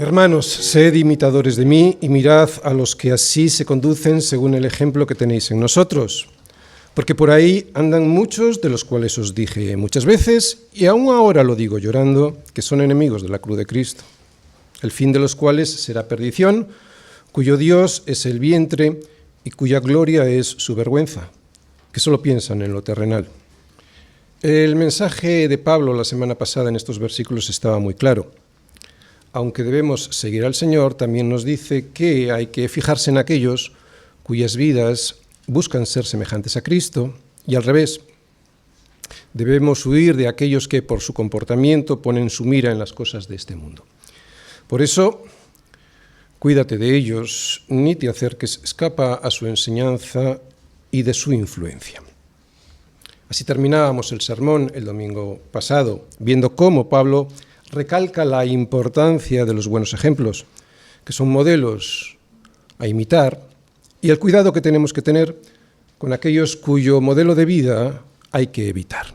Hermanos, sed imitadores de mí y mirad a los que así se conducen según el ejemplo que tenéis en nosotros. Porque por ahí andan muchos, de los cuales os dije muchas veces, y aún ahora lo digo llorando, que son enemigos de la cruz de Cristo, el fin de los cuales será perdición, cuyo Dios es el vientre y cuya gloria es su vergüenza, que solo piensan en lo terrenal. El mensaje de Pablo la semana pasada en estos versículos estaba muy claro. Aunque debemos seguir al Señor, también nos dice que hay que fijarse en aquellos cuyas vidas buscan ser semejantes a Cristo, y al revés, debemos huir de aquellos que por su comportamiento ponen su mira en las cosas de este mundo. Por eso, cuídate de ellos, ni te acerques, escapa a su enseñanza y de su influencia. Así terminábamos el sermón el domingo pasado, viendo cómo Pablo recalca la importancia de los buenos ejemplos, que son modelos a imitar, y el cuidado que tenemos que tener con aquellos cuyo modelo de vida hay que evitar.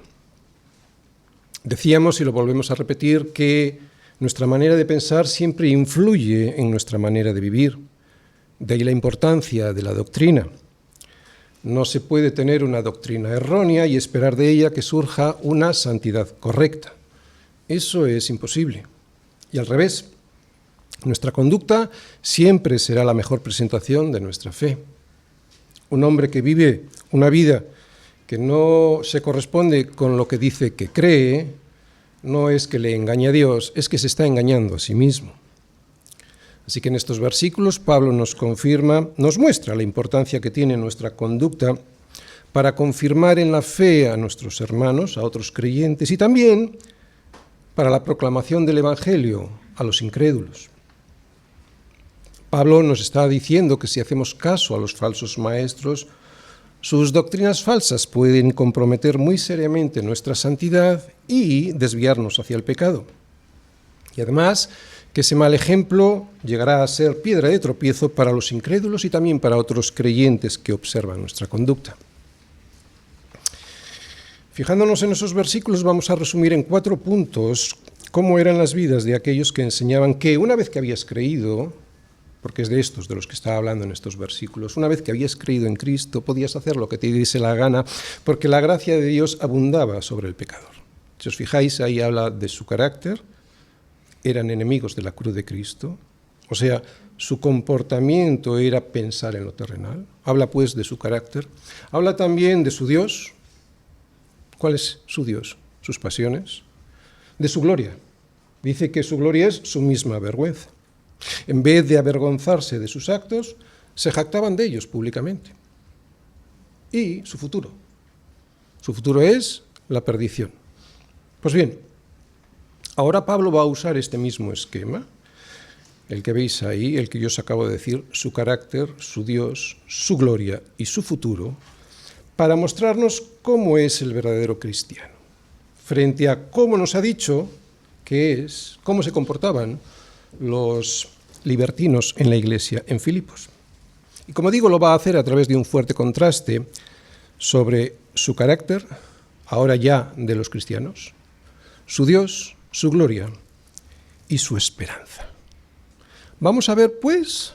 Decíamos, y lo volvemos a repetir, que nuestra manera de pensar siempre influye en nuestra manera de vivir. De ahí la importancia de la doctrina. No se puede tener una doctrina errónea y esperar de ella que surja una santidad correcta. Eso es imposible. Y al revés, nuestra conducta siempre será la mejor presentación de nuestra fe. Un hombre que vive una vida que no se corresponde con lo que dice que cree, no es que le engañe a Dios, es que se está engañando a sí mismo. Así que en estos versículos Pablo nos muestra la importancia que tiene nuestra conducta para confirmar en la fe a nuestros hermanos, a otros creyentes, y también para la proclamación del Evangelio a los incrédulos. Pablo nos está diciendo que si hacemos caso a los falsos maestros, sus doctrinas falsas pueden comprometer muy seriamente nuestra santidad y desviarnos hacia el pecado. Y además, que ese mal ejemplo llegará a ser piedra de tropiezo para los incrédulos y también para otros creyentes que observan nuestra conducta. Fijándonos en esos versículos, vamos a resumir en 4 puntos cómo eran las vidas de aquellos que enseñaban que una vez que habías creído, porque es de estos de los que está hablando en estos versículos, una vez que habías creído en Cristo, podías hacer lo que te diese la gana, porque la gracia de Dios abundaba sobre el pecador. Si os fijáis, ahí habla de su carácter, eran enemigos de la cruz de Cristo, o sea, su comportamiento era pensar en lo terrenal, habla pues de su carácter, habla también de su Dios. ¿Cuál es su Dios? Sus pasiones, de su gloria. Dice que su gloria es su misma vergüenza. En vez de avergonzarse de sus actos, se jactaban de ellos públicamente. Y su futuro. Su futuro es la perdición. Pues bien, ahora Pablo va a usar este mismo esquema, el que veis ahí, el que yo os acabo de decir, su carácter, su Dios, su gloria y su futuro, para mostrarnos cómo es el verdadero cristiano, frente a cómo nos ha dicho que es, cómo se comportaban los libertinos en la iglesia en Filipos. Y como digo, lo va a hacer a través de un fuerte contraste sobre su carácter, ahora ya de los cristianos, su Dios, su gloria y su esperanza. Vamos a ver, pues,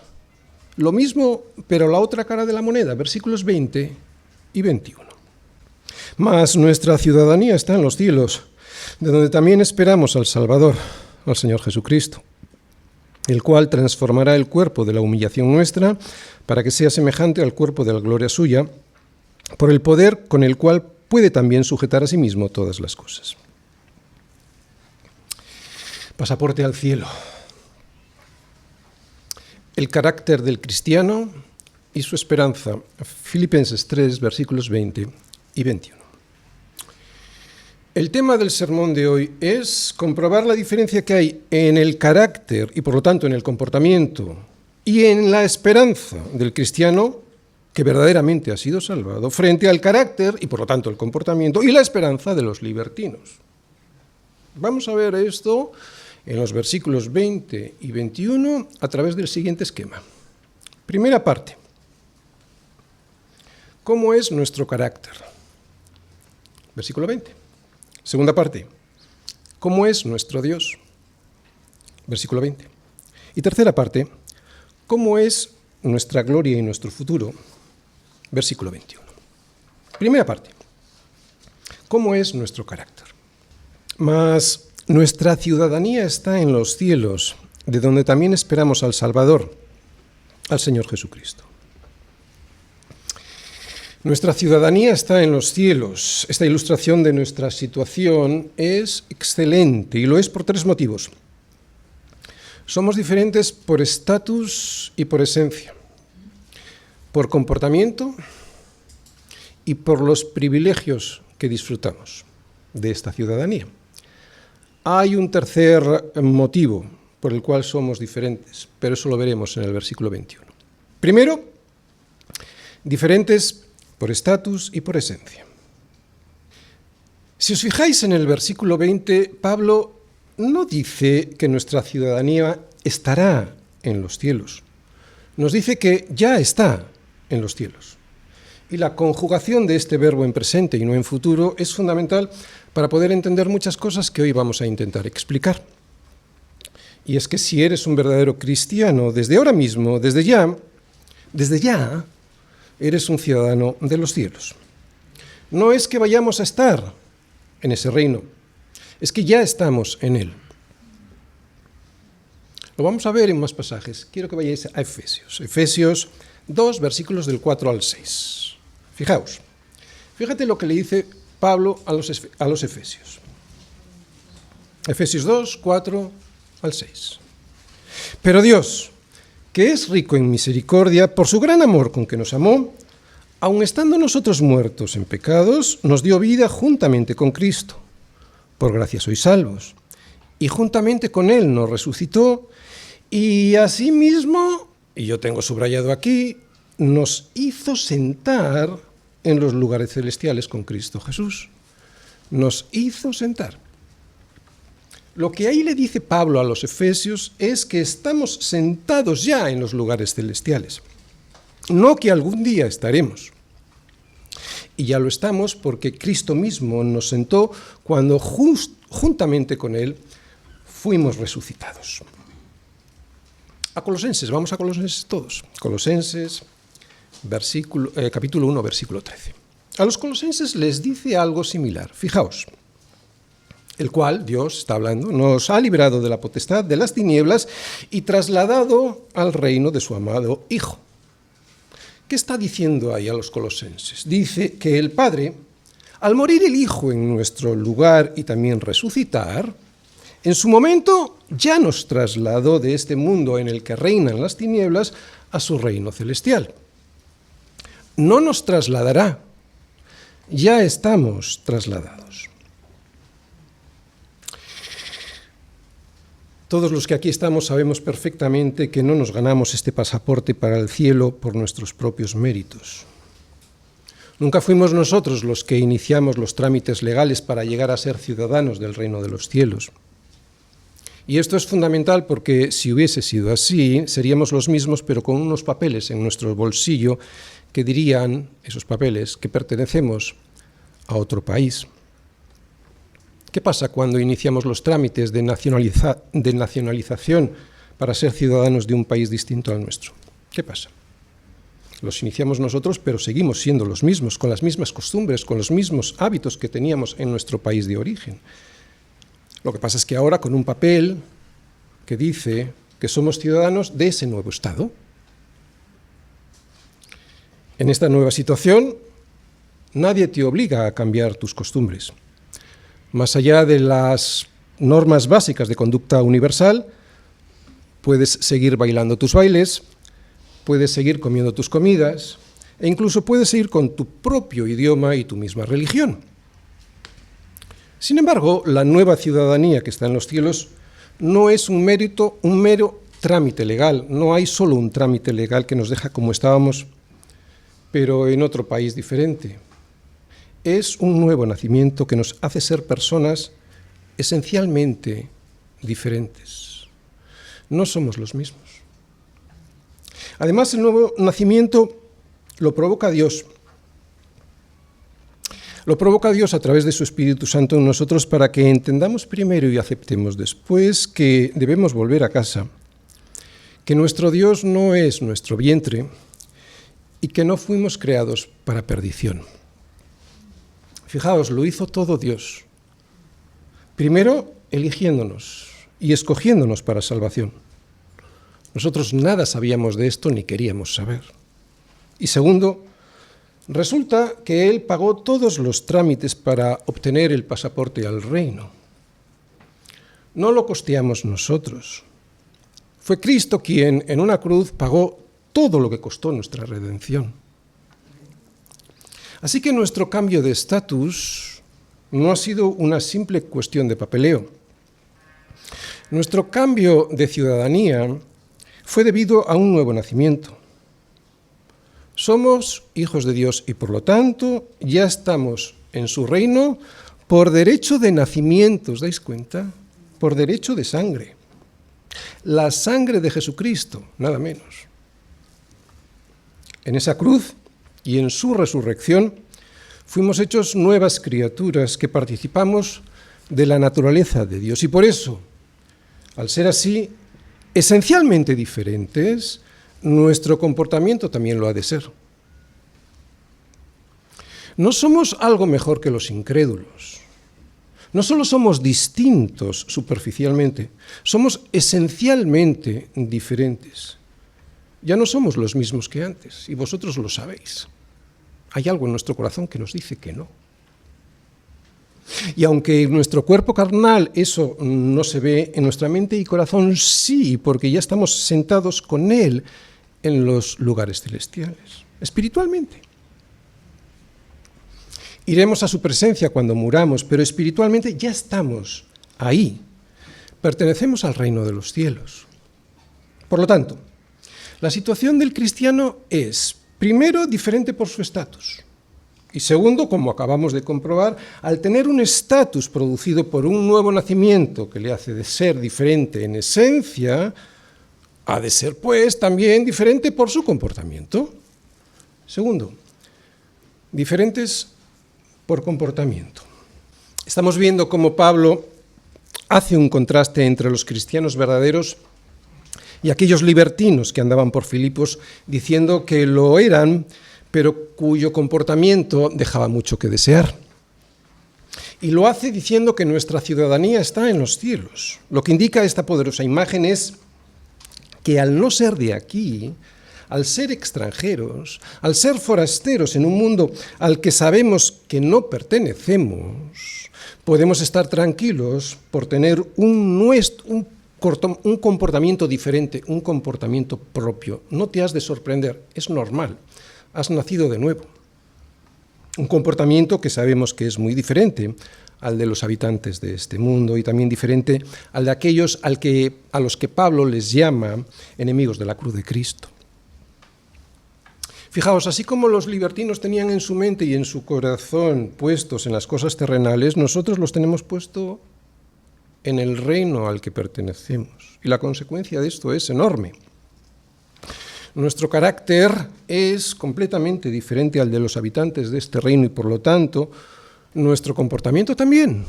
lo mismo, pero la otra cara de la moneda, versículos 20 y 21. Mas nuestra ciudadanía está en los cielos, de donde también esperamos al Salvador, al Señor Jesucristo, el cual transformará el cuerpo de la humillación nuestra para que sea semejante al cuerpo de la gloria suya, por el poder con el cual puede también sujetar a sí mismo todas las cosas. Pasaporte al cielo. El carácter del cristiano y su esperanza. Filipenses 3, versículos 20 y 21. El tema del sermón de hoy es comprobar la diferencia que hay en el carácter y por lo tanto en el comportamiento y en la esperanza del cristiano que verdaderamente ha sido salvado frente al carácter y por lo tanto el comportamiento y la esperanza de los libertinos. Vamos a ver esto en los versículos 20 y 21 a través del siguiente esquema. Primera parte. ¿Cómo es nuestro carácter? Versículo 20. Segunda parte. ¿Cómo es nuestro Dios? Versículo 20. Y tercera parte, ¿cómo es nuestra gloria y nuestro futuro? Versículo 21. Primera parte, ¿cómo es nuestro carácter? Mas nuestra ciudadanía está en los cielos, de donde también esperamos al Salvador, al Señor Jesucristo. Nuestra ciudadanía está en los cielos. Esta ilustración de nuestra situación es excelente y lo es por tres motivos. Somos diferentes por estatus y por esencia, por comportamiento y por los privilegios que disfrutamos de esta ciudadanía. Hay un tercer motivo por el cual somos diferentes, pero eso lo veremos en el versículo 21. Primero, diferentes por estatus y por esencia. Si os fijáis en el versículo 20, Pablo no dice que nuestra ciudadanía estará en los cielos. Nos dice que ya está en los cielos. Y la conjugación de este verbo en presente y no en futuro es fundamental para poder entender muchas cosas que hoy vamos a intentar explicar. Y es que si eres un verdadero cristiano, desde ahora mismo, desde ya, eres un ciudadano de los cielos. No es que vayamos a estar en ese reino, es que ya estamos en él. Lo vamos a ver en más pasajes. Quiero que vayáis a Efesios. Efesios 2, versículos del 4 al 6. Fíjate lo que le dice Pablo a los Efesios. Efesios 2, 4 al 6. Pero Dios, que es rico en misericordia, por su gran amor con que nos amó, aun estando nosotros muertos en pecados, nos dio vida juntamente con Cristo. Por gracia sois salvos. Y juntamente con Él nos resucitó, y asimismo, y yo tengo subrayado aquí, nos hizo sentar en los lugares celestiales con Cristo Jesús. Nos hizo sentar. Lo que ahí le dice Pablo a los Efesios es que estamos sentados ya en los lugares celestiales. No que algún día estaremos. Y ya lo estamos porque Cristo mismo nos sentó cuando juntamente con Él fuimos resucitados. A Colosenses, vamos a Colosenses todos. Colosenses, capítulo 1, versículo 13. A los colosenses les dice algo similar. Fijaos, el cual, Dios está hablando, nos ha librado de la potestad de las tinieblas y trasladado al reino de su amado Hijo. ¿Qué está diciendo ahí a los colosenses? Dice que el Padre, al morir el Hijo en nuestro lugar y también resucitar, en su momento ya nos trasladó de este mundo en el que reinan las tinieblas a su reino celestial. No nos trasladará, ya estamos trasladados. Todos los que aquí estamos sabemos perfectamente que no nos ganamos este pasaporte para el cielo por nuestros propios méritos. Nunca fuimos nosotros los que iniciamos los trámites legales para llegar a ser ciudadanos del reino de los cielos. Y esto es fundamental porque si hubiese sido así, seríamos los mismos, pero con unos papeles en nuestro bolsillo que dirían, esos papeles, que pertenecemos a otro país. ¿Qué pasa cuando iniciamos los trámites de nacionalización para ser ciudadanos de un país distinto al nuestro? ¿Qué pasa? Los iniciamos nosotros, pero seguimos siendo los mismos, con las mismas costumbres, con los mismos hábitos que teníamos en nuestro país de origen. Lo que pasa es que ahora con un papel que dice que somos ciudadanos de ese nuevo Estado. En esta nueva situación, nadie te obliga a cambiar tus costumbres. Más allá de las normas básicas de conducta universal, puedes seguir bailando tus bailes, puedes seguir comiendo tus comidas, e incluso puedes seguir con tu propio idioma y tu misma religión. Sin embargo, la nueva ciudadanía que está en los cielos no es un mero trámite legal. No hay solo un trámite legal que nos deja como estábamos, pero en otro país diferente. Es un nuevo nacimiento que nos hace ser personas esencialmente diferentes. No somos los mismos. Además, el nuevo nacimiento lo provoca Dios. Lo provoca Dios a través de su Espíritu Santo en nosotros para que entendamos primero y aceptemos después que debemos volver a casa que nuestro Dios no es nuestro vientre y que no fuimos creados para perdición. Fijaos, lo hizo todo Dios. Primero, eligiéndonos y escogiéndonos para salvación. Nosotros nada sabíamos de esto ni queríamos saber. Y segundo, resulta que Él pagó todos los trámites para obtener el pasaporte al reino. No lo costeamos nosotros. Fue Cristo quien en una cruz pagó todo lo que costó nuestra redención. Así que nuestro cambio de estatus no ha sido una simple cuestión de papeleo. Nuestro cambio de ciudadanía fue debido a un nuevo nacimiento. Somos hijos de Dios y por lo tanto ya estamos en su reino por derecho de nacimiento, ¿os dais cuenta? Por derecho de sangre. La sangre de Jesucristo, nada menos. En esa cruz y en su resurrección fuimos hechos nuevas criaturas que participamos de la naturaleza de Dios. Y por eso, al ser así, esencialmente diferentes, nuestro comportamiento también lo ha de ser. No somos algo mejor que los incrédulos. No solo somos distintos superficialmente, somos esencialmente diferentes. Ya no somos los mismos que antes, y vosotros lo sabéis. Hay algo en nuestro corazón que nos dice que no. Y aunque en nuestro cuerpo carnal eso no se ve, en nuestra mente y corazón sí, porque ya estamos sentados con Él en los lugares celestiales, espiritualmente. Iremos a su presencia cuando muramos, pero espiritualmente ya estamos ahí. Pertenecemos al reino de los cielos. Por lo tanto, la situación del cristiano es, primero, diferente por su estatus. Y segundo, como acabamos de comprobar, al tener un estatus producido por un nuevo nacimiento que le hace de ser diferente en esencia, ha de ser, pues, también diferente por su comportamiento. Segundo, diferentes por comportamiento. Estamos viendo cómo Pablo hace un contraste entre los cristianos verdaderos y aquellos libertinos que andaban por Filipos diciendo que lo eran, pero cuyo comportamiento dejaba mucho que desear. Y lo hace diciendo que nuestra ciudadanía está en los cielos. Lo que indica esta poderosa imagen es que al no ser de aquí, al ser extranjeros, al ser forasteros en un mundo al que sabemos que no pertenecemos, podemos estar tranquilos por tener un comportamiento diferente, un comportamiento propio. No te has de sorprender, es normal, has nacido de nuevo. Un comportamiento que sabemos que es muy diferente al de los habitantes de este mundo y también diferente al de aquellos a los que Pablo les llama enemigos de la cruz de Cristo. Fijaos, así como los libertinos tenían en su mente y en su corazón puestos en las cosas terrenales, nosotros los tenemos puesto en el reino al que pertenecemos. Y la consecuencia de esto es enorme. Nuestro carácter es completamente diferente al de los habitantes de este reino y por lo tanto nuestro comportamiento también,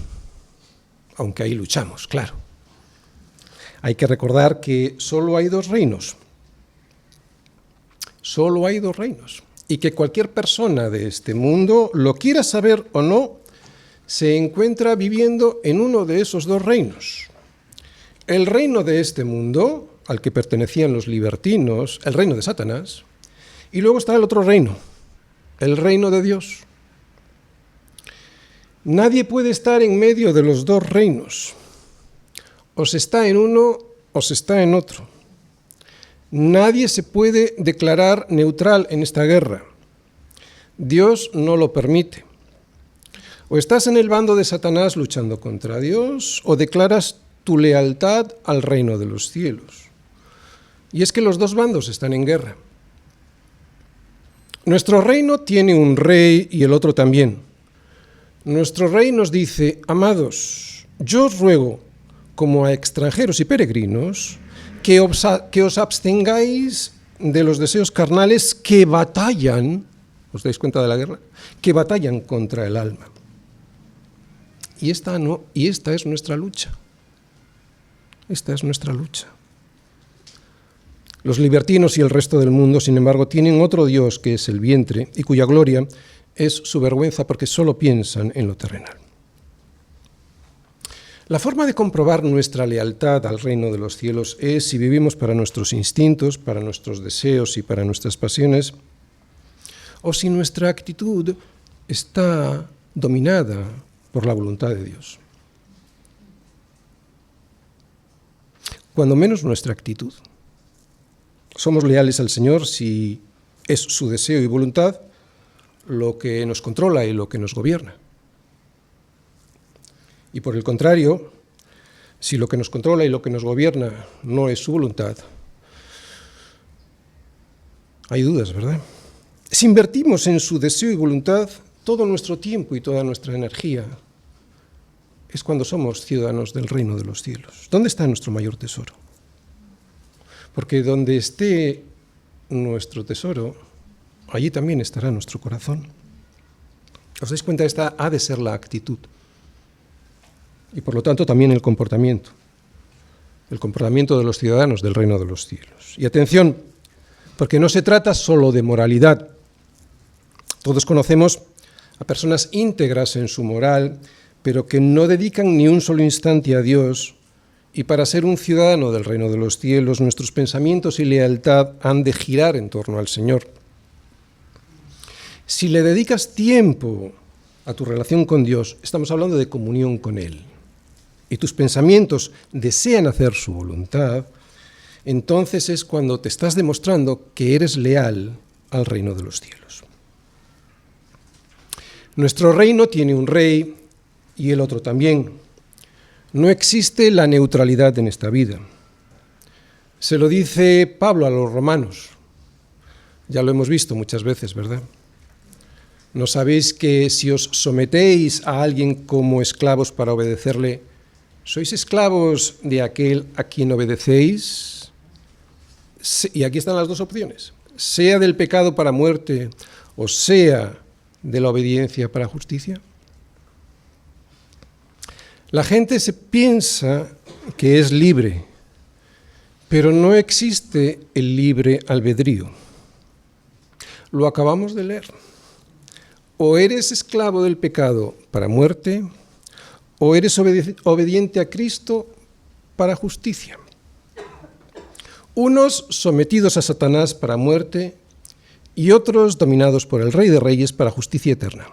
aunque ahí luchamos, claro. Hay que recordar que solo hay dos reinos. Solo hay dos reinos. Y que cualquier persona de este mundo, lo quiera saber o no, se encuentra viviendo en uno de esos dos reinos. El reino de este mundo, al que pertenecían los libertinos, el reino de Satanás, y luego está el otro reino, el reino de Dios. Nadie puede estar en medio de los dos reinos. O se está en uno o se está en otro. Nadie se puede declarar neutral en esta guerra. Dios no lo permite. O estás en el bando de Satanás luchando contra Dios, o declaras tu lealtad al reino de los cielos. Y es que los dos bandos están en guerra. Nuestro reino tiene un rey y el otro también. Nuestro rey nos dice: amados, yo os ruego, como a extranjeros y peregrinos, que os abstengáis de los deseos carnales que batallan, ¿os dais cuenta de la guerra? Que batallan contra el alma. Y esta es nuestra lucha. Esta es nuestra lucha. Los libertinos y el resto del mundo, sin embargo, tienen otro Dios que es el vientre y cuya gloria es su vergüenza porque solo piensan en lo terrenal. La forma de comprobar nuestra lealtad al reino de los cielos es si vivimos para nuestros instintos, para nuestros deseos y para nuestras pasiones, o si nuestra actitud está dominada por la voluntad de Dios. Cuando menos nuestra actitud. Somos leales al Señor si es su deseo y voluntad lo que nos controla y lo que nos gobierna. Y por el contrario, si lo que nos controla y lo que nos gobierna no es su voluntad, hay dudas, ¿verdad? Si invertimos en su deseo y voluntad todo nuestro tiempo y toda nuestra energía, es cuando somos ciudadanos del reino de los cielos. ¿Dónde está nuestro mayor tesoro? Porque donde esté nuestro tesoro, allí también estará nuestro corazón. ¿Os dais cuenta? Esta ha de ser la actitud. Y por lo tanto también el comportamiento de los ciudadanos del reino de los cielos. Y atención, porque no se trata solo de moralidad. Todos conocemos a personas íntegras en su moral, pero que no dedican ni un solo instante a Dios, y para ser un ciudadano del reino de los cielos, nuestros pensamientos y lealtad han de girar en torno al Señor. Si le dedicas tiempo a tu relación con Dios, estamos hablando de comunión con Él, y tus pensamientos desean hacer su voluntad, entonces es cuando te estás demostrando que eres leal al reino de los cielos. Nuestro reino tiene un rey y el otro también. No existe la neutralidad en esta vida. Se lo dice Pablo a los romanos. Ya lo hemos visto muchas veces, ¿verdad? ¿No sabéis que si os sometéis a alguien como esclavos para obedecerle, sois esclavos de aquel a quien obedecéis? Y aquí están las dos opciones. Sea del pecado para muerte o sea de la obediencia para justicia. La gente se piensa que es libre, pero no existe el libre albedrío. Lo acabamos de leer. O eres esclavo del pecado para muerte, o eres obediente a Cristo para justicia. Unos sometidos a Satanás para muerte y otros dominados por el Rey de Reyes para justicia eterna.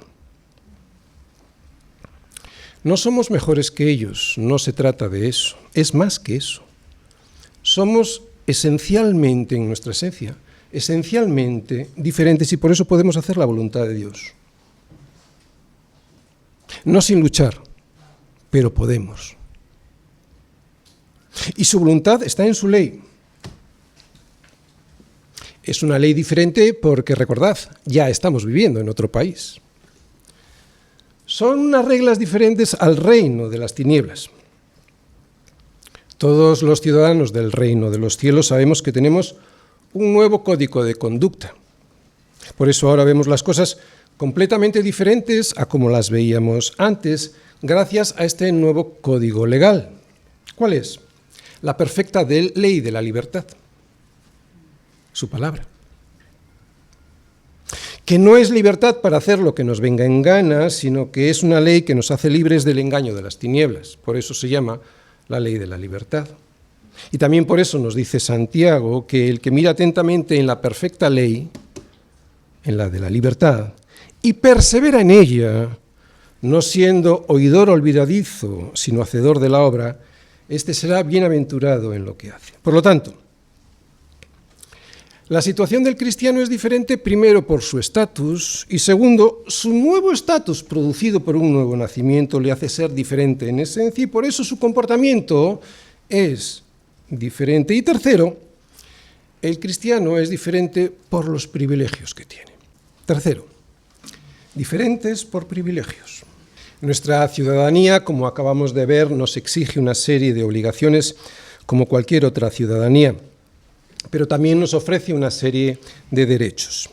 No somos mejores que ellos, no se trata de eso, es más que eso. Somos esencialmente, en nuestra esencia, esencialmente diferentes y por eso podemos hacer la voluntad de Dios. No sin luchar, pero podemos. Y su voluntad está en su ley. Es una ley diferente porque, recordad, ya estamos viviendo en otro país. Son unas reglas diferentes al reino de las tinieblas. Todos los ciudadanos del reino de los cielos sabemos que tenemos un nuevo código de conducta. Por eso ahora vemos las cosas completamente diferentes a como las veíamos antes, gracias a este nuevo código legal. ¿Cuál es? La perfecta ley de la libertad. Su palabra. Que no es libertad para hacer lo que nos venga en gana, sino que es una ley que nos hace libres del engaño de las tinieblas. Por eso se llama la ley de la libertad. Y también por eso nos dice Santiago que el que mira atentamente en la perfecta ley, en la de la libertad, y persevera en ella, no siendo oidor olvidadizo, sino hacedor de la obra, este será bienaventurado en lo que hace. Por lo tanto, la situación del cristiano es diferente, primero por su estatus y segundo, su nuevo estatus producido por un nuevo nacimiento le hace ser diferente en esencia y por eso su comportamiento es diferente. Y tercero, el cristiano es diferente por los privilegios que tiene. Tercero, diferentes por privilegios. Nuestra ciudadanía, como acabamos de ver, nos exige una serie de obligaciones como cualquier otra ciudadanía, pero también nos ofrece una serie de derechos.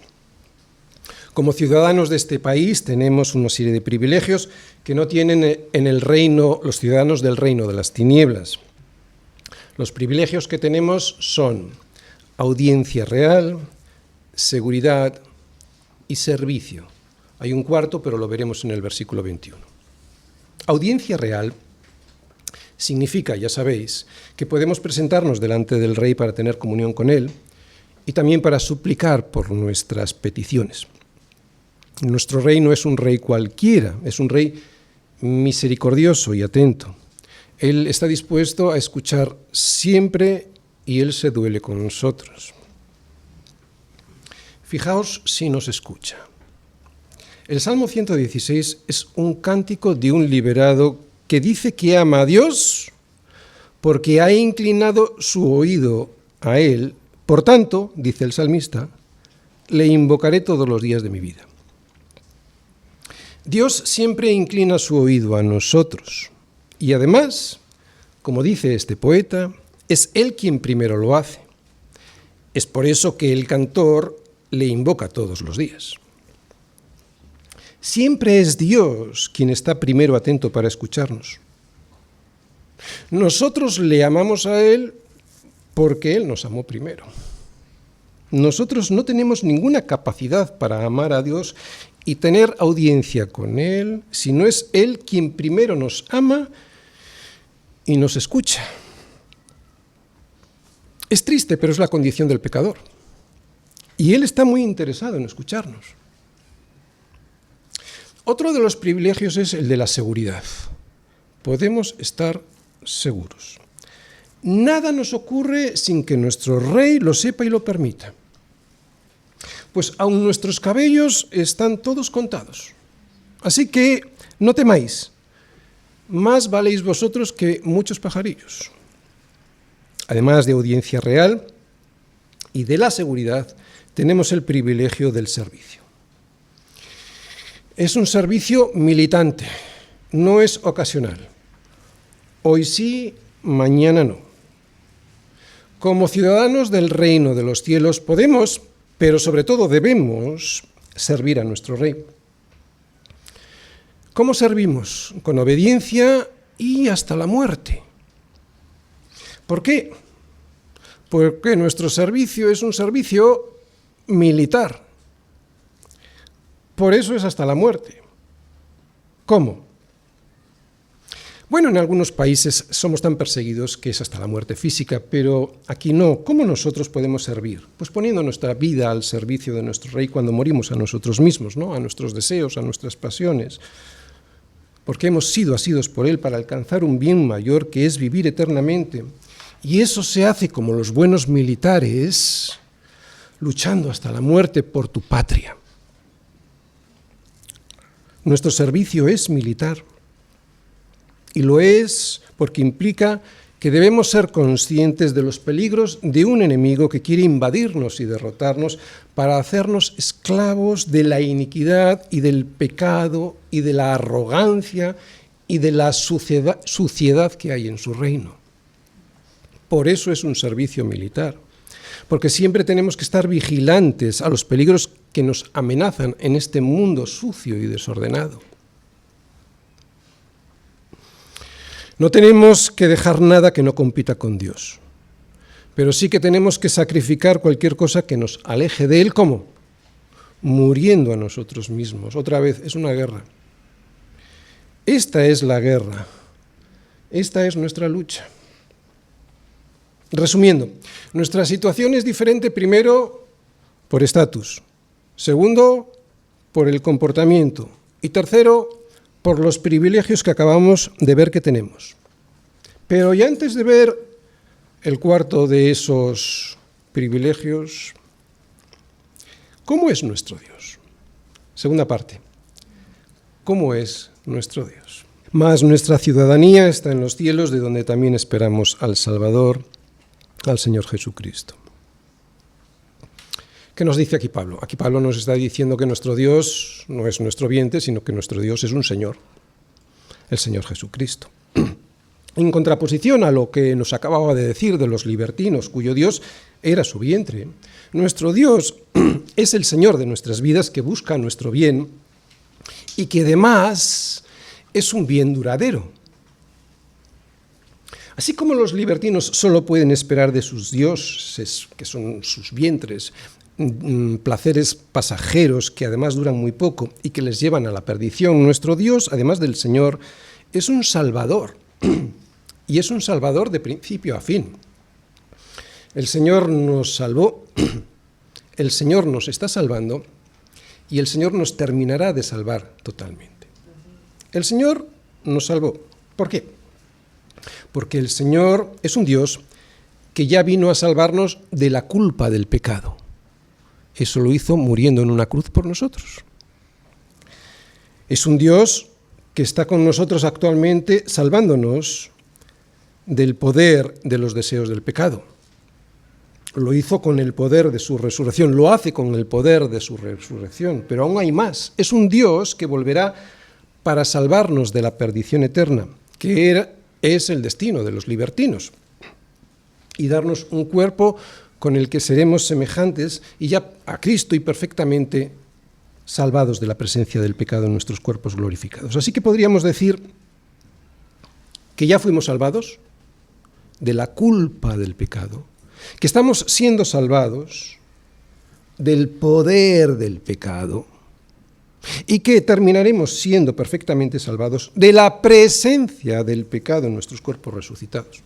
Como ciudadanos de este país tenemos una serie de privilegios que no tienen en el reino los ciudadanos del reino de las tinieblas. Los privilegios que tenemos son audiencia real, seguridad y servicio. Hay un cuarto, pero lo veremos en el versículo 21. Audiencia real significa, ya sabéis, que podemos presentarnos delante del rey para tener comunión con él y también para suplicar por nuestras peticiones. Nuestro rey no es un rey cualquiera, es un rey misericordioso y atento. Él está dispuesto a escuchar siempre y él se duele con nosotros. Fijaos si nos escucha. El Salmo 116 es un cántico de un liberado que dice que ama a Dios porque ha inclinado su oído a él. Por tanto, dice el salmista, le invocaré todos los días de mi vida. Dios siempre inclina su oído a nosotros y además, como dice este poeta, es Él quien primero lo hace. Es por eso que el cantor le invoca todos los días. Siempre es Dios quien está primero atento para escucharnos. Nosotros le amamos a Él porque Él nos amó primero. Nosotros no tenemos ninguna capacidad para amar a Dios y tener audiencia con Él si no es Él quien primero nos ama y nos escucha. Es triste, pero es la condición del pecador. Y Él está muy interesado en escucharnos. Otro de los privilegios es el de la seguridad. Podemos estar seguros. Nada nos ocurre sin que nuestro rey lo sepa y lo permita. Pues aun nuestros cabellos están todos contados. Así que no temáis, más valéis vosotros que muchos pajarillos. Además de audiencia real y de la seguridad, tenemos el privilegio del servicio. Es un servicio militante, no es ocasional. Hoy sí, mañana no. Como ciudadanos del reino de los cielos podemos, pero sobre todo debemos, servir a nuestro rey. ¿Cómo servimos? Con obediencia y hasta la muerte. ¿Por qué? Porque nuestro servicio es un servicio militar. Por eso es hasta la muerte. ¿Cómo? Bueno, en algunos países somos tan perseguidos que es hasta la muerte física, pero aquí no. ¿Cómo nosotros podemos servir? Pues poniendo nuestra vida al servicio de nuestro rey cuando morimos a nosotros mismos, ¿no? A nuestros deseos, a nuestras pasiones, porque hemos sido asidos por él para alcanzar un bien mayor que es vivir eternamente. Y eso se hace como los buenos militares, luchando hasta la muerte por tu patria. Nuestro servicio es militar. Y lo es porque implica que debemos ser conscientes de los peligros de un enemigo que quiere invadirnos y derrotarnos para hacernos esclavos de la iniquidad y del pecado y de la arrogancia y de la suciedad que hay en su reino. Por eso es un servicio militar, porque siempre tenemos que estar vigilantes a los peligros que nos amenazan en este mundo sucio y desordenado. No tenemos que dejar nada que no compita con Dios, pero sí que tenemos que sacrificar cualquier cosa que nos aleje de Él. ¿Cómo? Muriendo a nosotros mismos. Otra vez, es una guerra. Esta es la guerra. Esta es nuestra lucha. Resumiendo, nuestra situación es diferente primero por estatus, segundo por el comportamiento y tercero por los privilegios que acabamos de ver que tenemos. Pero ya antes de ver el cuarto de esos privilegios, ¿cómo es nuestro Dios? Segunda parte, ¿cómo es nuestro Dios? Mas nuestra ciudadanía está en los cielos, de donde también esperamos al Salvador, al Señor Jesucristo. ¿Qué nos dice aquí Pablo? Aquí Pablo nos está diciendo que nuestro Dios no es nuestro vientre, sino que nuestro Dios es un Señor, el Señor Jesucristo. En contraposición a lo que nos acababa de decir de los libertinos, cuyo Dios era su vientre, nuestro Dios es el Señor de nuestras vidas que busca nuestro bien y que además es un bien duradero. Así como los libertinos solo pueden esperar de sus dioses, que son sus vientres, placeres pasajeros que además duran muy poco y que les llevan a la perdición, nuestro Dios, además del Señor, es un Salvador, y es un Salvador de principio a fin. El Señor nos salvó, el Señor nos está salvando, y el Señor nos terminará de salvar totalmente. El Señor nos salvó. ¿Por qué? Porque el Señor es un Dios que ya vino a salvarnos de la culpa del pecado. Eso lo hizo muriendo en una cruz por nosotros. Es un Dios que está con nosotros actualmente salvándonos del poder de los deseos del pecado. Lo hizo con el poder de su resurrección, lo hace con el poder de su resurrección, pero aún hay más. Es un Dios que volverá para salvarnos de la perdición eterna, que es el destino de los libertinos, y darnos un cuerpo con el que seremos semejantes y ya a Cristo y perfectamente salvados de la presencia del pecado en nuestros cuerpos glorificados. Así que podríamos decir que ya fuimos salvados de la culpa del pecado, que estamos siendo salvados del poder del pecado y que terminaremos siendo perfectamente salvados de la presencia del pecado en nuestros cuerpos resucitados.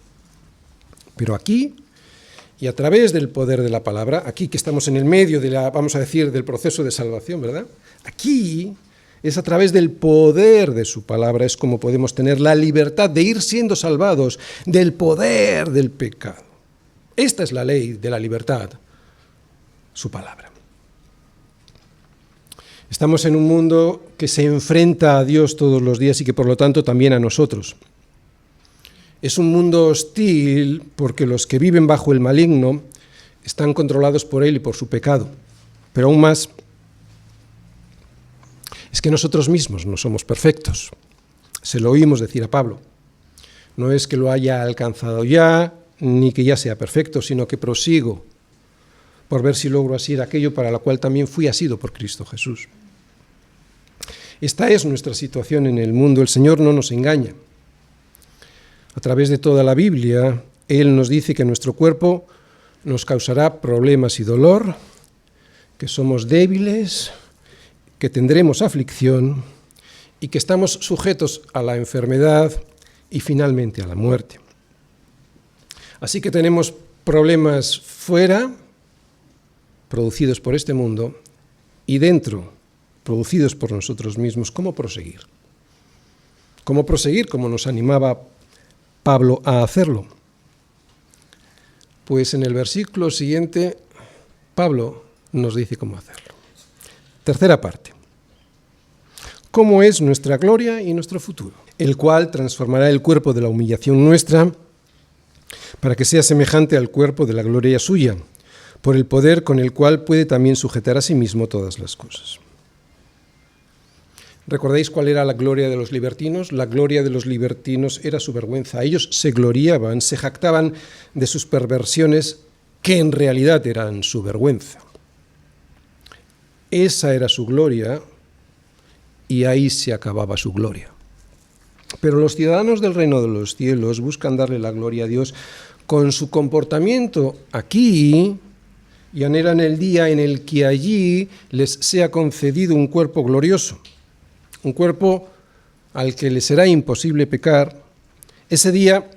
Pero aquí, y a través del poder de la palabra, aquí que estamos en el medio de vamos a decir, del proceso de salvación, ¿verdad? Aquí es a través del poder de su palabra, es como podemos tener la libertad de ir siendo salvados del poder del pecado. Esta es la ley de la libertad, su palabra. Estamos en un mundo que se enfrenta a Dios todos los días y que por lo tanto también a nosotros. Es un mundo hostil porque los que viven bajo el maligno están controlados por él y por su pecado. Pero aún más, es que nosotros mismos no somos perfectos. Se lo oímos decir a Pablo. No es que lo haya alcanzado ya, ni que ya sea perfecto, sino que prosigo por ver si logro asir aquello para lo cual también fui asido por Cristo Jesús. Esta es nuestra situación en el mundo. El Señor no nos engaña. A través de toda la Biblia, Él nos dice que nuestro cuerpo nos causará problemas y dolor, que somos débiles, que tendremos aflicción y que estamos sujetos a la enfermedad y finalmente a la muerte. Así que tenemos problemas fuera, producidos por este mundo, y dentro, producidos por nosotros mismos. ¿Cómo proseguir? ¿Cómo proseguir como nos animaba Pablo a hacerlo? Pues en el versículo siguiente, Pablo nos dice cómo hacerlo. Tercera parte. ¿Cómo es nuestra gloria y nuestro futuro? El cual transformará el cuerpo de la humillación nuestra para que sea semejante al cuerpo de la gloria suya, por el poder con el cual puede también sujetar a sí mismo todas las cosas. ¿Recordáis cuál era la gloria de los libertinos? La gloria de los libertinos era su vergüenza. Ellos se gloriaban, se jactaban de sus perversiones que en realidad eran su vergüenza. Esa era su gloria y ahí se acababa su gloria. Pero los ciudadanos del reino de los cielos buscan darle la gloria a Dios con su comportamiento aquí y anhelan el día en el que allí les sea concedido un cuerpo glorioso, un cuerpo al que les será imposible pecar. Ese día,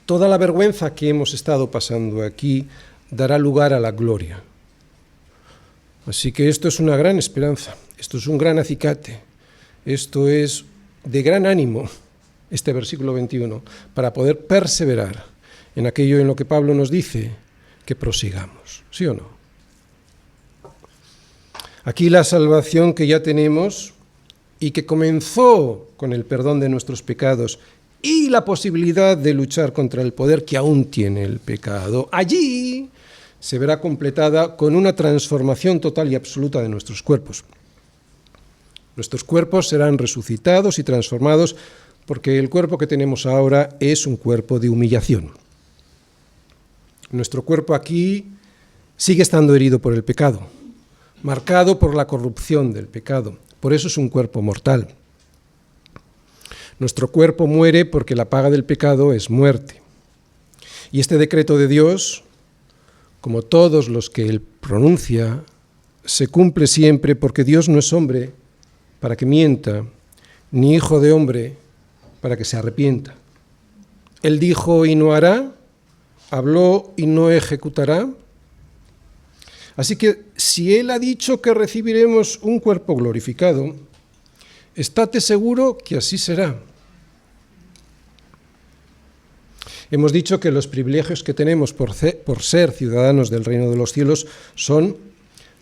toda la vergüenza que hemos estado pasando aquí dará lugar a la gloria. Así que esto es una gran esperanza, esto es un gran acicate, esto es de gran ánimo, este versículo 21, para poder perseverar en aquello en lo que Pablo nos dice que prosigamos, ¿sí o no? Aquí la salvación que ya tenemos y que comenzó con el perdón de nuestros pecados y la posibilidad de luchar contra el poder que aún tiene el pecado, allí se verá completada con una transformación total y absoluta de nuestros cuerpos. Nuestros cuerpos serán resucitados y transformados porque el cuerpo que tenemos ahora es un cuerpo de humillación. Nuestro cuerpo aquí sigue estando herido por el pecado, marcado por la corrupción del pecado. Por eso es un cuerpo mortal. Nuestro cuerpo muere porque la paga del pecado es muerte. Y este decreto de Dios, como todos los que Él pronuncia, se cumple siempre porque Dios no es hombre para que mienta, ni hijo de hombre para que se arrepienta. Él dijo y no hará, habló y no ejecutará. Así que si Él ha dicho que recibiremos un cuerpo glorificado, estate seguro que así será. Hemos dicho que los privilegios que tenemos por ser ciudadanos del reino de los cielos son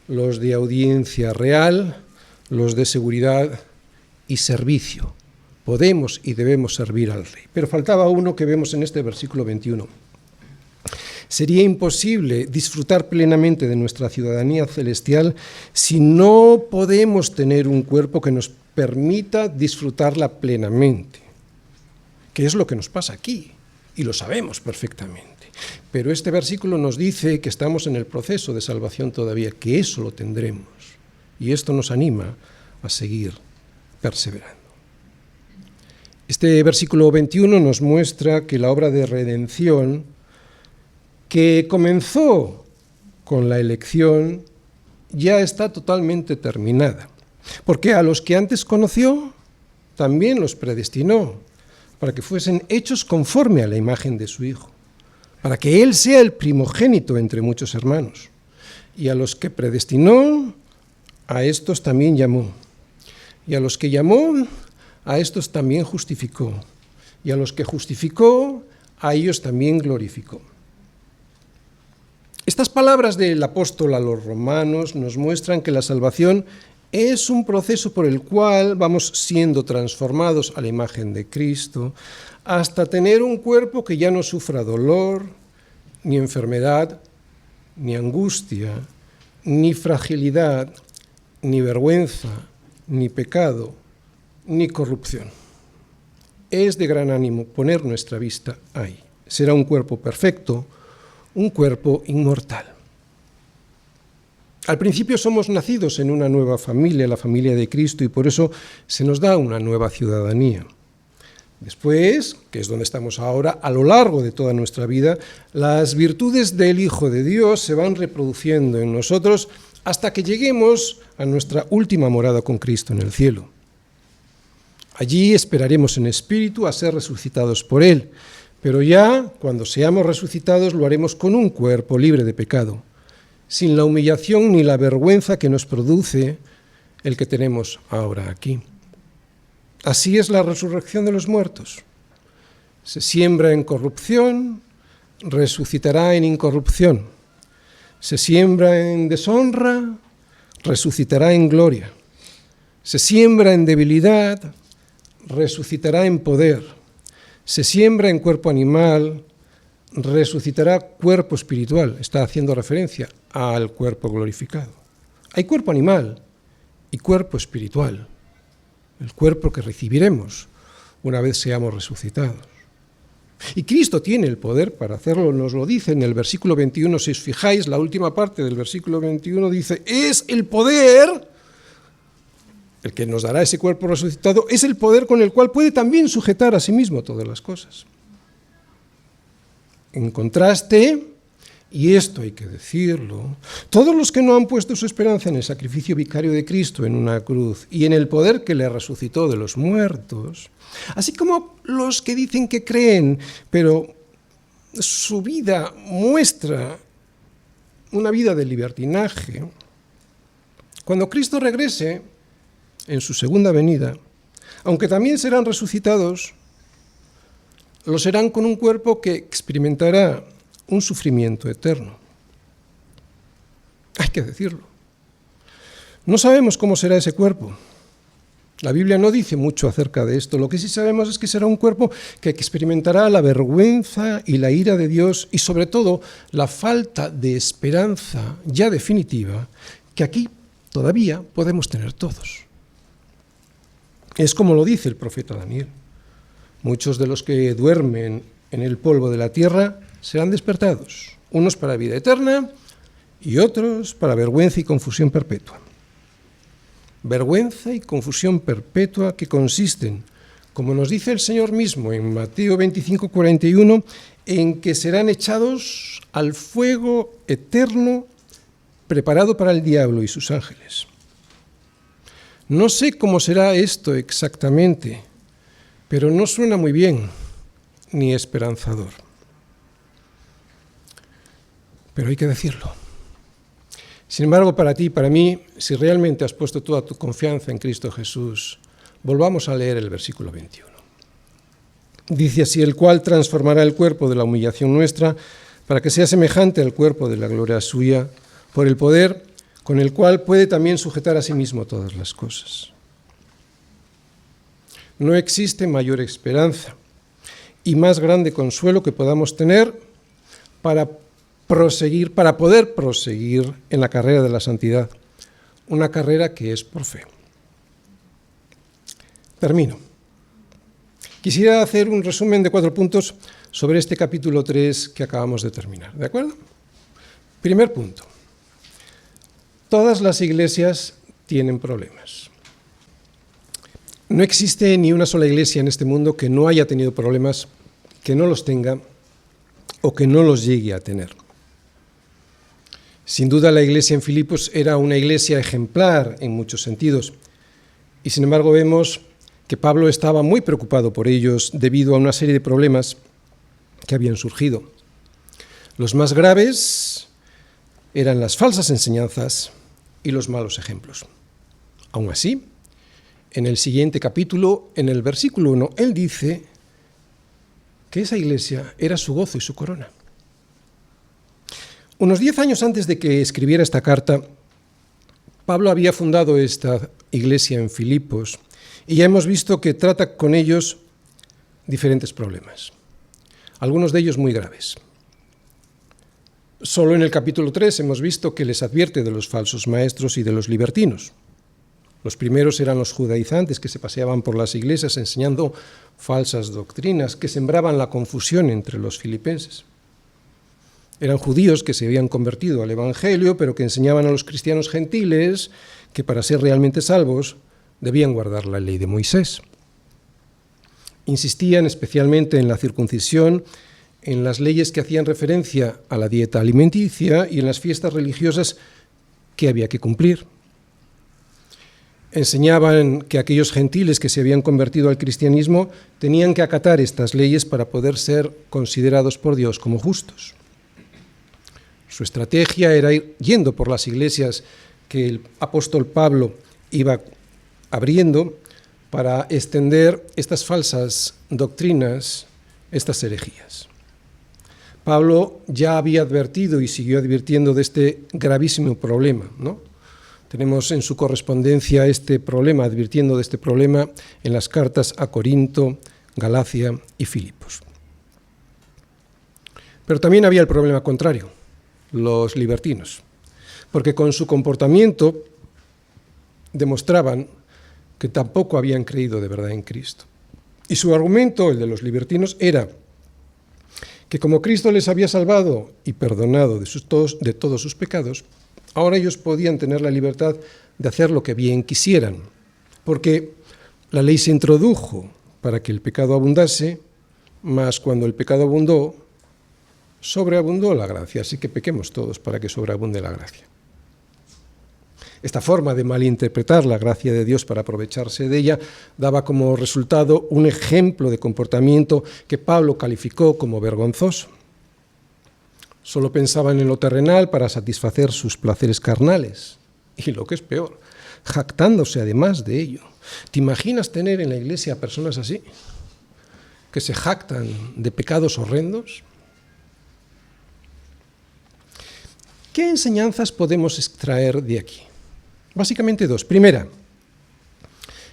los de audiencia real, los de seguridad y servicio. Podemos y debemos servir al Rey. Pero faltaba uno que vemos en este versículo 21. Sería imposible disfrutar plenamente de nuestra ciudadanía celestial si no podemos tener un cuerpo que nos permita disfrutarla plenamente, que es lo que nos pasa aquí. Y lo sabemos perfectamente. Pero este versículo nos dice que estamos en el proceso de salvación todavía, que eso lo tendremos. Y esto nos anima a seguir perseverando. Este versículo 21 nos muestra que la obra de redención, que comenzó con la elección, ya está totalmente terminada. Porque a los que antes conoció, también los predestinó, para que fuesen hechos conforme a la imagen de su Hijo, para que Él sea el primogénito entre muchos hermanos. Y a los que predestinó, a estos también llamó. Y a los que llamó, a estos también justificó. Y a los que justificó, a ellos también glorificó. Estas palabras del apóstol a los romanos nos muestran que la salvación es un proceso por el cual vamos siendo transformados a la imagen de Cristo hasta tener un cuerpo que ya no sufra dolor, ni enfermedad, ni angustia, ni fragilidad, ni vergüenza, ni pecado, ni corrupción. Es de gran ánimo poner nuestra vista ahí. Será un cuerpo perfecto, un cuerpo inmortal. Al principio somos nacidos en una nueva familia, la familia de Cristo, y por eso se nos da una nueva ciudadanía. Después, que es donde estamos ahora, a lo largo de toda nuestra vida, las virtudes del Hijo de Dios se van reproduciendo en nosotros hasta que lleguemos a nuestra última morada con Cristo en el cielo. Allí esperaremos en espíritu a ser resucitados por Él, pero ya cuando seamos resucitados lo haremos con un cuerpo libre de pecado, sin la humillación ni la vergüenza que nos produce el que tenemos ahora aquí. Así es la resurrección de los muertos. Se siembra en corrupción, resucitará en incorrupción. Se siembra en deshonra, resucitará en gloria. Se siembra en debilidad, resucitará en poder. Se siembra en cuerpo animal, resucitará cuerpo espiritual. Está haciendo referencia al cuerpo glorificado. Hay cuerpo animal y cuerpo espiritual, el cuerpo que recibiremos una vez seamos resucitados. Y Cristo tiene el poder para hacerlo, nos lo dice en el versículo 21, si os fijáis, la última parte del versículo 21 dice, es el poder, el que nos dará ese cuerpo resucitado, es el poder con el cual puede también sujetar a sí mismo todas las cosas. En contraste, y esto hay que decirlo, todos los que no han puesto su esperanza en el sacrificio vicario de Cristo en una cruz y en el poder que le resucitó de los muertos, así como los que dicen que creen, pero su vida muestra una vida de libertinaje, cuando Cristo regrese en su segunda venida, aunque también serán resucitados, lo serán con un cuerpo que experimentará un sufrimiento eterno. Hay que decirlo. No sabemos cómo será ese cuerpo. La Biblia no dice mucho acerca de esto. Lo que sí sabemos es que será un cuerpo que experimentará la vergüenza y la ira de Dios y sobre todo la falta de esperanza ya definitiva que aquí todavía podemos tener todos. Es como lo dice el profeta Daniel. Muchos de los que duermen en el polvo de la tierra serán despertados, unos para vida eterna y otros para vergüenza y confusión perpetua. Vergüenza y confusión perpetua que consisten, como nos dice el Señor mismo en Mateo 25:41, en que serán echados al fuego eterno preparado para el diablo y sus ángeles. No sé cómo será esto exactamente, pero no suena muy bien ni esperanzador. Pero hay que decirlo. Sin embargo, para ti y para mí, si realmente has puesto toda tu confianza en Cristo Jesús, volvamos a leer el versículo 21. Dice así: el cual transformará el cuerpo de la humillación nuestra para que sea semejante al cuerpo de la gloria suya, por el poder con el cual puede también sujetar a sí mismo todas las cosas. No existe mayor esperanza y más grande consuelo que podamos tener para poder proseguir en la carrera de la santidad, una carrera que es por fe. Termino. Quisiera hacer un resumen de 4 puntos sobre este capítulo 3 que acabamos de terminar, ¿de acuerdo? Primer punto. Todas las iglesias tienen problemas. No existe ni una sola iglesia en este mundo que no haya tenido problemas, que no los tenga o que no los llegue a tener. Sin duda la iglesia en Filipos era una iglesia ejemplar en muchos sentidos, y sin embargo vemos que Pablo estaba muy preocupado por ellos debido a una serie de problemas que habían surgido. Los más graves eran las falsas enseñanzas y los malos ejemplos. Aún así, en el siguiente capítulo, en el versículo 1, él dice que esa iglesia era su gozo y su corona. Unos 10 años antes de que escribiera esta carta, Pablo había fundado esta iglesia en Filipos y ya hemos visto que trata con ellos diferentes problemas, algunos de ellos muy graves. Solo en el capítulo 3 hemos visto que les advierte de los falsos maestros y de los libertinos. Los primeros eran los judaizantes que se paseaban por las iglesias enseñando falsas doctrinas que sembraban la confusión entre los filipenses. Eran judíos que se habían convertido al Evangelio, pero que enseñaban a los cristianos gentiles que para ser realmente salvos debían guardar la ley de Moisés. Insistían especialmente en la circuncisión, en las leyes que hacían referencia a la dieta alimenticia y en las fiestas religiosas que había que cumplir. Enseñaban que aquellos gentiles que se habían convertido al cristianismo tenían que acatar estas leyes para poder ser considerados por Dios como justos. Su estrategia era ir yendo por las iglesias que el apóstol Pablo iba abriendo para extender estas falsas doctrinas, estas herejías. Pablo ya había advertido y siguió advirtiendo de este gravísimo problema, ¿no? Tenemos en su correspondencia este problema, advirtiendo de este problema en las cartas a Corinto, Galacia y Filipos. Pero también había el problema contrario, los libertinos, porque con su comportamiento demostraban que tampoco habían creído de verdad en Cristo. Y su argumento, el de los libertinos, era que como Cristo les había salvado y perdonado de todos sus pecados, ahora ellos podían tener la libertad de hacer lo que bien quisieran, porque la ley se introdujo para que el pecado abundase, mas cuando el pecado abundó, sobreabundó la gracia, así que pequemos todos para que sobreabunde la gracia. Esta forma de malinterpretar la gracia de Dios para aprovecharse de ella daba como resultado un ejemplo de comportamiento que Pablo calificó como vergonzoso. Solo pensaban en lo terrenal para satisfacer sus placeres carnales, y lo que es peor, jactándose además de ello. ¿Te imaginas tener en la iglesia a personas así, que se jactan de pecados horrendos? ¿Qué enseñanzas podemos extraer de aquí? Básicamente 2. Primera,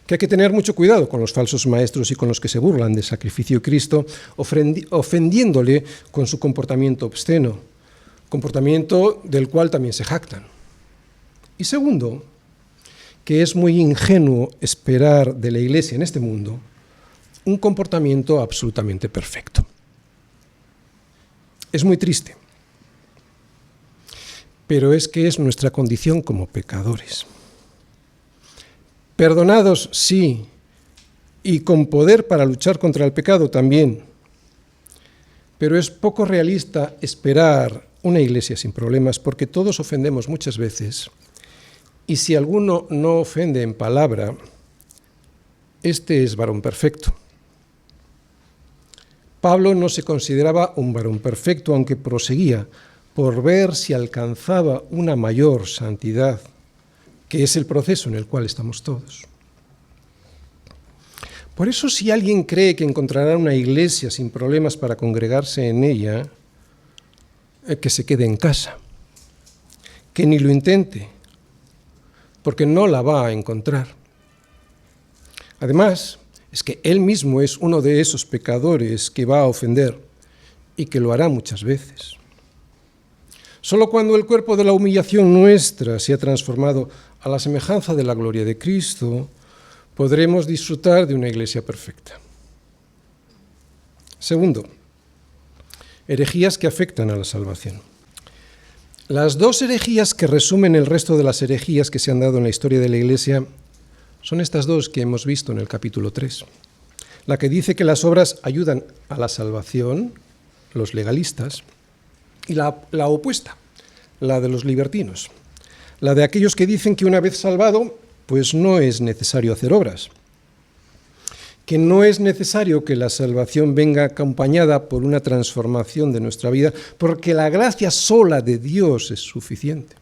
que hay que tener mucho cuidado con los falsos maestros y con los que se burlan del sacrificio de Cristo, ofendiéndole con su comportamiento obsceno, comportamiento del cual también se jactan. Y segundo, que es muy ingenuo esperar de la Iglesia en este mundo un comportamiento absolutamente perfecto. Es muy triste, pero es que es nuestra condición como pecadores. Perdonados, sí, y con poder para luchar contra el pecado también. Pero es poco realista esperar una iglesia sin problemas, porque todos ofendemos muchas veces, y si alguno no ofende en palabra, este es varón perfecto. Pablo no se consideraba un varón perfecto, aunque proseguía por ver si alcanzaba una mayor santidad, que es el proceso en el cual estamos todos. Por eso, si alguien cree que encontrará una iglesia sin problemas para congregarse en ella, que se quede en casa, que ni lo intente, porque no la va a encontrar. Además, es que él mismo es uno de esos pecadores que va a ofender y que lo hará muchas veces. Solo cuando el cuerpo de la humillación nuestra se ha transformado a la semejanza de la gloria de Cristo, podremos disfrutar de una iglesia perfecta. Segundo, herejías que afectan a la salvación. Las dos herejías que resumen el resto de las herejías que se han dado en la historia de la Iglesia son estas dos que hemos visto en el capítulo 3. La que dice que las obras ayudan a la salvación, los legalistas, y la opuesta, la de los libertinos, la de aquellos que dicen que una vez salvado, pues no es necesario hacer obras, que no es necesario que la salvación venga acompañada por una transformación de nuestra vida, porque la gracia sola de Dios es suficiente.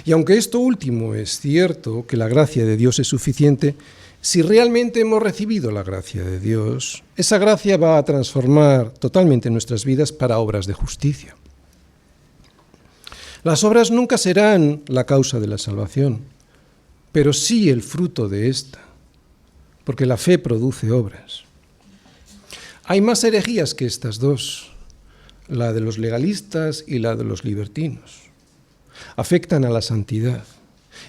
Y aunque esto último es cierto, que la gracia de Dios es suficiente, si realmente hemos recibido la gracia de Dios, esa gracia va a transformar totalmente nuestras vidas para obras de justicia. Las obras nunca serán la causa de la salvación, pero sí el fruto de esta, porque la fe produce obras. Hay más herejías que estas dos, la de los legalistas y la de los libertinos. Afectan a la santidad,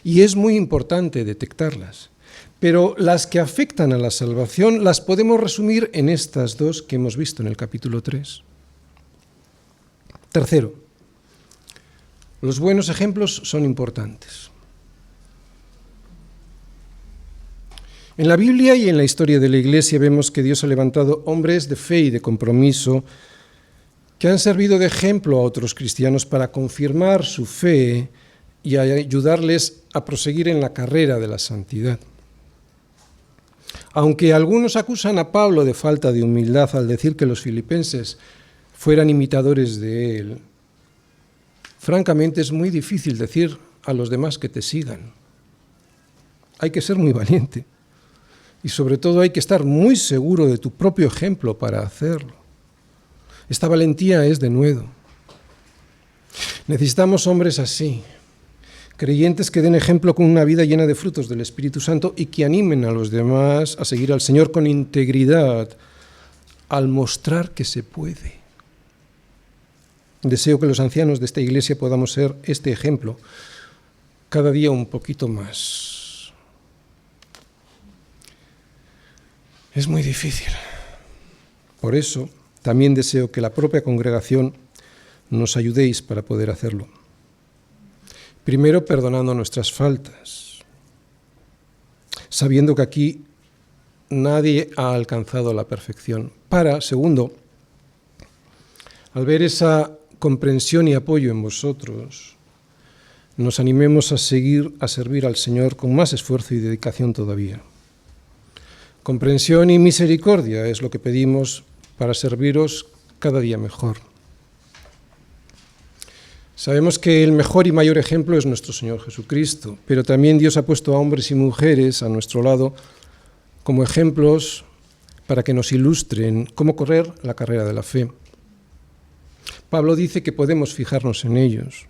y es muy importante detectarlas. Pero las que afectan a la salvación las podemos resumir en estas dos que hemos visto en el capítulo 3. Tercero, los buenos ejemplos son importantes. En la Biblia y en la historia de la Iglesia vemos que Dios ha levantado hombres de fe y de compromiso que han servido de ejemplo a otros cristianos para confirmar su fe y ayudarles a proseguir en la carrera de la santidad. Aunque algunos acusan a Pablo de falta de humildad al decir que los filipenses fueran imitadores de él, francamente es muy difícil decir a los demás que te sigan. Hay que ser muy valiente y sobre todo hay que estar muy seguro de tu propio ejemplo para hacerlo. Esta valentía es denuedo. Necesitamos hombres así, creyentes que den ejemplo con una vida llena de frutos del Espíritu Santo y que animen a los demás a seguir al Señor con integridad al mostrar que se puede. Deseo que los ancianos de esta iglesia podamos ser este ejemplo cada día un poquito más. Es muy difícil. Por eso, también deseo que la propia congregación nos ayudéis para poder hacerlo. Primero, perdonando nuestras faltas, sabiendo que aquí nadie ha alcanzado la perfección. Segundo, al ver esa comprensión y apoyo en vosotros, nos animemos a servir al Señor con más esfuerzo y dedicación todavía. Comprensión y misericordia es lo que pedimos para serviros cada día mejor. Sabemos que el mejor y mayor ejemplo es nuestro Señor Jesucristo, pero también Dios ha puesto a hombres y mujeres a nuestro lado como ejemplos para que nos ilustren cómo correr la carrera de la fe. Pablo dice que podemos fijarnos en ellos,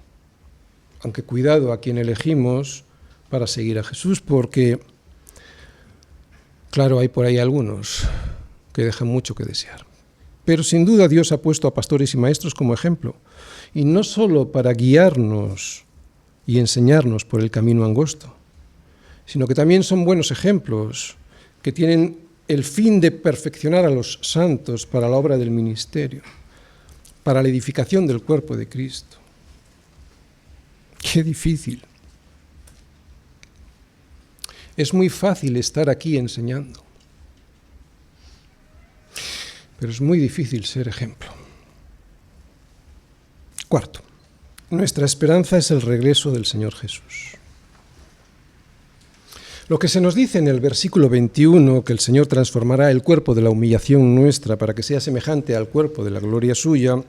aunque cuidado a quien elegimos para seguir a Jesús, porque, claro, hay por ahí algunos que dejan mucho que desear. Pero sin duda Dios ha puesto a pastores y maestros como ejemplo, y no solo para guiarnos y enseñarnos por el camino angosto, sino que también son buenos ejemplos que tienen el fin de perfeccionar a los santos para la obra del ministerio, para la edificación del cuerpo de Cristo. Qué difícil. Es muy fácil estar aquí enseñando. pero es muy difícil ser ejemplo. Cuarto, nuestra esperanza es el regreso del Señor Jesús. Lo que se nos dice en el versículo 21, que el Señor transformará el cuerpo de la humillación nuestra para que sea semejante al cuerpo de la gloria suya,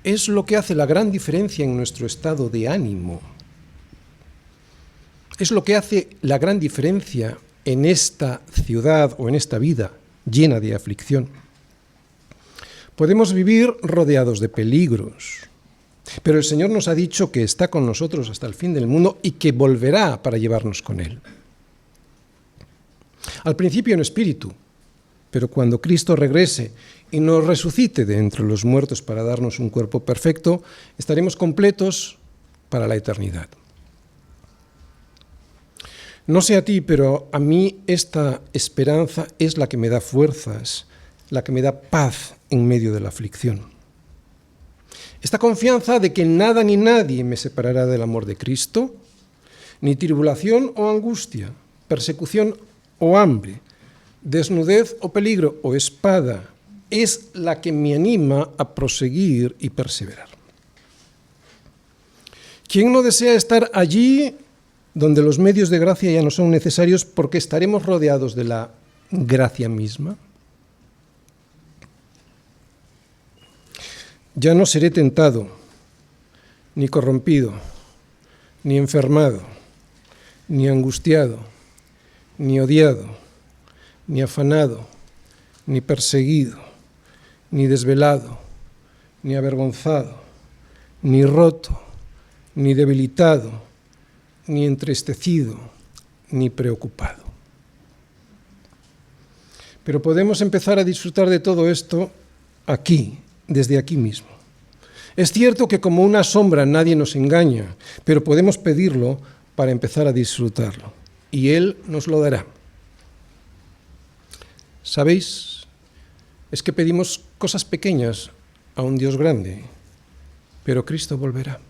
es lo que hace la gran diferencia en nuestro estado de ánimo. Es lo que hace la gran diferencia en esta ciudad o en esta vida llena de aflicción. Podemos vivir rodeados de peligros, pero el Señor nos ha dicho que está con nosotros hasta el fin del mundo y que volverá para llevarnos con Él. Al principio en espíritu, pero cuando Cristo regrese y nos resucite de entre los muertos para darnos un cuerpo perfecto, estaremos completos para la eternidad. No sé a ti, pero a mí esta esperanza es la que me da fuerzas, la que me da paz en medio de la aflicción. Esta confianza de que nada ni nadie me separará del amor de Cristo, ni tribulación o angustia, persecución o hambre, desnudez o peligro o espada, es la que me anima a proseguir y perseverar. ¿Quién no desea estar allí donde los medios de gracia ya no son necesarios porque estaremos rodeados de la gracia misma? Ya no seré tentado, ni corrompido, ni enfermado, ni angustiado, ni odiado, ni afanado, ni perseguido, ni desvelado, ni avergonzado, ni roto, ni debilitado, ni entristecido, ni preocupado. Pero podemos empezar a disfrutar de todo esto aquí, desde aquí mismo. Es cierto que como una sombra nadie nos engaña, pero podemos pedirlo para empezar a disfrutarlo, y Él nos lo dará. ¿Sabéis? Es que pedimos cosas pequeñas a un Dios grande, pero Cristo volverá.